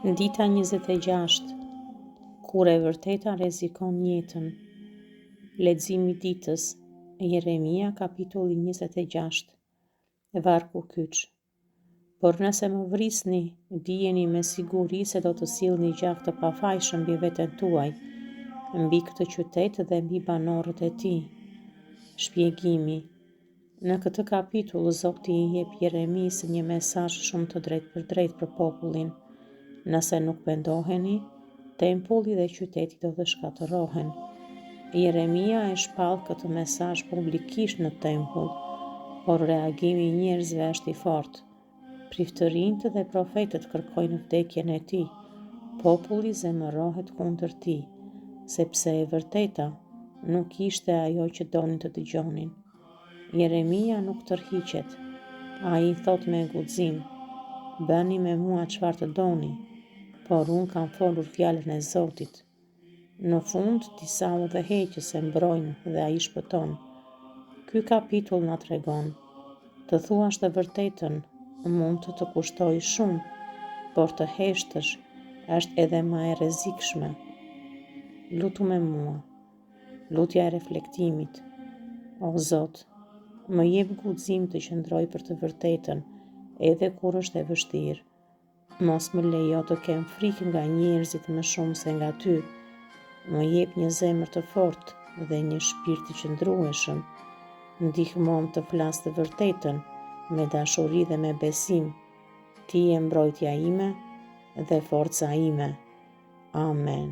Dita 26. Kur e vërteta rrezikon jetën. Leximi i ditës. Jeremia kapitulli 26. Vargu kyç. Por nëse më vrisni, dijeni me siguri se do të sillni gjak të pafajshëm mbi veten tuaj, mbi këtë qytet dhe mbi banorët e tij. Shpjegimi. Në këtë kapitull Zoti i jep Jeremisë një mesazh shumë të drejtë për popullin. Nëse nuk pendoheni, tempulli dhe qyteti do të shkatërrohen. Jeremia e shpall këtë mesazh publikisht në tempull, por reagimi i njerëzve është i fortë. Priftërinjtë dhe profetët kërkojnë vdekjen e tij. Populli zemërohet kundër tij, sepse e vërteta nuk ishte ajo që donin të dëgjonin. Jeremia nuk tërhiqet. Ai thot me guxim: "Bëni me mua çfarë të doni, por unë kam folur fjalën e Zotit." Në fund, disa udhëheqëse se mbrojnë dhe ai shpëton. Ky kapitull na tregon: të thuash të vërtetën mund të kushtojë shumë, por të heshtësh është edhe më e rrezikshme. Lutu me mua. Lutja e reflektimit. O Zot, më jep guxim të qëndroj për të vërtetën, edhe kur është e vështirë. Mos më lejo të kem frikë nga njerëzit më shumë se nga ty. Më jep një zemër të fortë dhe një shpirt të qëndrueshëm. Ndihmom të flas të vërtetën me dashuri dhe me besim. Ti je mbrojtja ime dhe forca ime. Amen.